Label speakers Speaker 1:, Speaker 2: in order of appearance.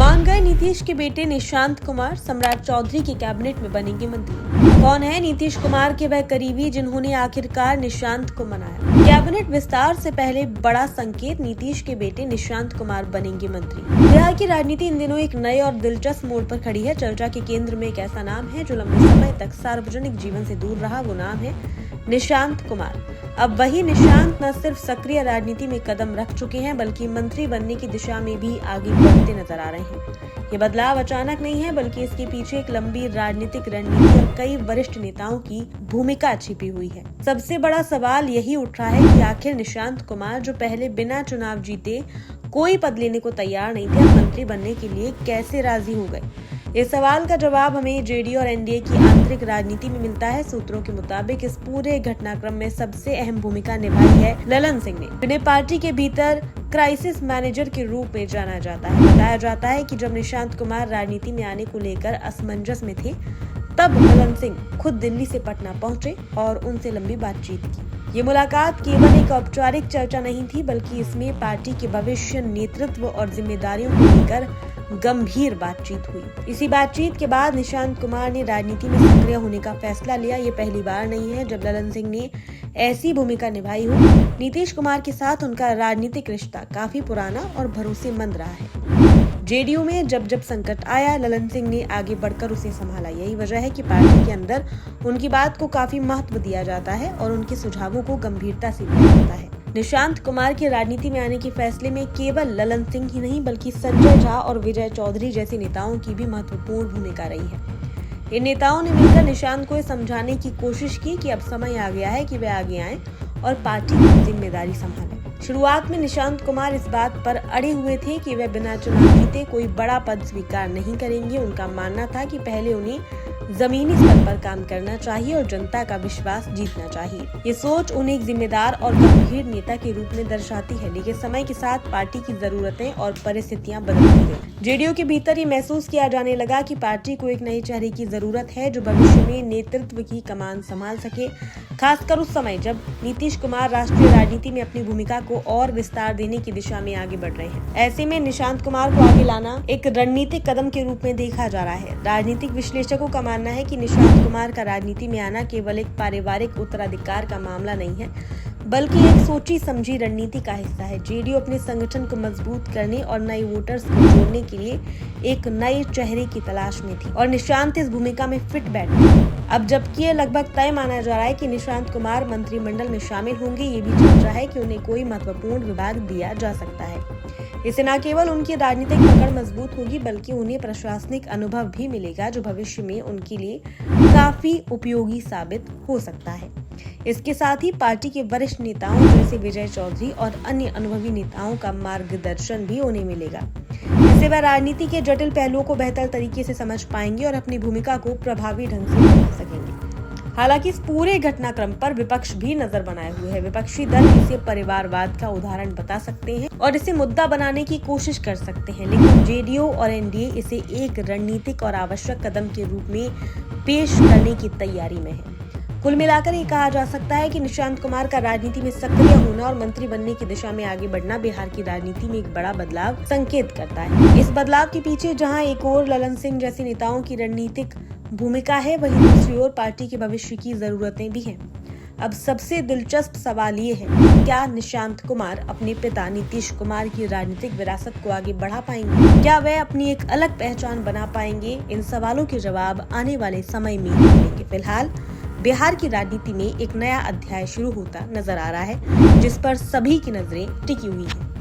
Speaker 1: मान गए नीतीश के बेटे निशांत कुमार, सम्राट चौधरी के कैबिनेट में बनेंगे मंत्री। कौन है नीतीश कुमार के वह करीबी जिन्होंने आखिरकार निशांत को मनाया? कैबिनेट विस्तार से पहले बड़ा संकेत, नीतीश के बेटे निशांत कुमार बनेंगे मंत्री। बिहार की राजनीति इन दिनों एक नए और दिलचस्प मोड़ पर खड़ी है। चर्चा के केंद्र में एक ऐसा नाम है जो लंबे समय तक सार्वजनिक जीवन से दूर रहा। वो नाम है निशांत कुमार। अब वही निशांत न सिर्फ सक्रिय राजनीति में कदम रख चुके हैं, बल्कि मंत्री बनने की दिशा में भी आगे बढ़ते नजर आ रहे हैं। ये बदलाव अचानक नहीं है, बल्कि इसके पीछे एक लंबी राजनीतिक रणनीति और कई वरिष्ठ नेताओं की भूमिका छिपी हुई है। सबसे बड़ा सवाल यही उठ रहा है कि आखिर निशांत कुमार, जो पहले बिना चुनाव जीते कोई पद लेने को तैयार नहीं थे, मंत्री बनने के लिए कैसे राजी हो गए? इस सवाल का जवाब हमें जेडीयू और एनडीए की आंतरिक राजनीति में मिलता है। सूत्रों के मुताबिक इस पूरे घटनाक्रम में सबसे अहम भूमिका निभाई है ललन सिंह ने, जिन्हें पार्टी के भीतर क्राइसिस मैनेजर के रूप में जाना जाता है। बताया जाता है कि जब निशांत कुमार राजनीति में आने को लेकर असमंजस में थे, तब ललन सिंह खुद दिल्ली से पटना पहुंचे और उनसे लंबी बातचीत की। ये मुलाकात केवल एक औपचारिक चर्चा नहीं थी, बल्कि इसमें पार्टी के भविष्य, नेतृत्व और जिम्मेदारियों को लेकर गंभीर बातचीत हुई। इसी बातचीत के बाद निशांत कुमार ने राजनीति में सक्रिय होने का फैसला लिया। ये पहली बार नहीं है जब ललन सिंह ने ऐसी भूमिका निभाई हो। नीतीश कुमार के साथ उनका राजनीतिक रिश्ता काफी पुराना और भरोसेमंद रहा है। जेडीयू में जब जब संकट आया, ललन सिंह ने आगे बढ़कर उसे संभाला। यही वजह है कि पार्टी के अंदर उनकी बात को काफी महत्व दिया जाता है और उनके सुझावों को गंभीरता से लिया जाता है। निशांत कुमार के राजनीति में आने के फैसले में केवल ललन सिंह ही नहीं, बल्कि संजय झा और विजय चौधरी जैसे नेताओं की भी महत्वपूर्ण भूमिका रही है। इन नेताओं ने मिलकर निशांत को ये समझाने की कोशिश की कि अब समय आ गया है कि वे आगे आएं और पार्टी की जिम्मेदारी संभालें। शुरुआत में निशांत कुमार इस बात पर अड़े हुए थे कि वे बिना चुनाव जीते कोई बड़ा पद स्वीकार नहीं करेंगे। उनका मानना था कि पहले उन्हें जमीनी स्तर पर काम करना चाहिए और जनता का विश्वास जीतना चाहिए। ये सोच उन्हें एक जिम्मेदार और गंभीर नेता के रूप में दर्शाती है, लेकिन समय के साथ पार्टी की जरूरतें और परिस्थितियां बदलती गईं। जेडीयू के भीतर ये महसूस किया जाने लगा कि पार्टी को एक नए चेहरे की जरूरत है जो भविष्य में नेतृत्व की कमान संभाल सके, खासकर उस समय जब नीतीश कुमार राष्ट्रीय राजनीति में अपनी भूमिका को और विस्तार देने की दिशा में आगे बढ़ रहे हैं। ऐसे में निशांत कुमार को आगे लाना एक रणनीतिक कदम के रूप में देखा जा रहा है। राजनीतिक विश्लेषकों का मानना है कि निशांत कुमार का राजनीति में आना केवल एक पारिवारिक उत्तराधिकार का मामला नहीं है, बल्कि एक सोची समझी रणनीति का हिस्सा है। जेडीयू अपने संगठन को मजबूत करने और नए वोटर्स को जोड़ने के लिए एक नए चेहरे की तलाश में थी और निशांत इस भूमिका में फिट बैठे। अब जबकि ये लगभग तय माना जा रहा है कि निशांत कुमार मंत्रिमंडल में शामिल होंगे, ये भी चर्चा है कि उन्हें कोई महत्वपूर्ण विभाग दिया जा सकता है। इससे न केवल उनकी राजनीतिक पकड़ मजबूत होगी, बल्कि उन्हें प्रशासनिक अनुभव भी मिलेगा जो भविष्य में उनके लिए काफी उपयोगी साबित हो सकता है। इसके साथ ही पार्टी के वरिष्ठ नेताओं जैसे विजय चौधरी और अन्य अनुभवी नेताओं का मार्गदर्शन भी उन्हें मिलेगा। इससे वह राजनीति के जटिल पहलुओं को बेहतर तरीके से समझ पाएंगे और अपनी भूमिका को प्रभावी ढंग से निभा सकेंगे। हालांकि इस पूरे घटनाक्रम पर विपक्ष भी नजर बनाए हुए है। विपक्षी दल इसे परिवारवाद का उदाहरण बता सकते हैं और इसे मुद्दा बनाने की कोशिश कर सकते हैं, लेकिन जेडीयू और एनडीए इसे एक रणनीतिक और आवश्यक कदम के रूप में पेश करने की तैयारी में है। कुल मिलाकर ये कहा जा सकता है कि निशांत कुमार का राजनीति में सक्रिय होना और मंत्री बनने की दिशा में आगे बढ़ना बिहार की राजनीति में एक बड़ा बदलाव संकेत करता है। इस बदलाव के पीछे जहां एक और ललन सिंह जैसे नेताओं की रणनीतिक भूमिका है, वहीं दूसरी ओर पार्टी के भविष्य की जरूरतें भी हैं। अब सबसे दिलचस्प सवाल ये है, क्या निशांत कुमार अपने पिता नीतीश कुमार की राजनीतिक विरासत को आगे बढ़ा पाएंगे? क्या वे अपनी एक अलग पहचान बना पाएंगे? इन सवालों के जवाब आने वाले समय में मिलेंगे। फिलहाल बिहार की राजनीति में एक नया अध्याय शुरू होता नजर आ रहा है, जिस पर सभी की नजरें टिकी हुई हैं।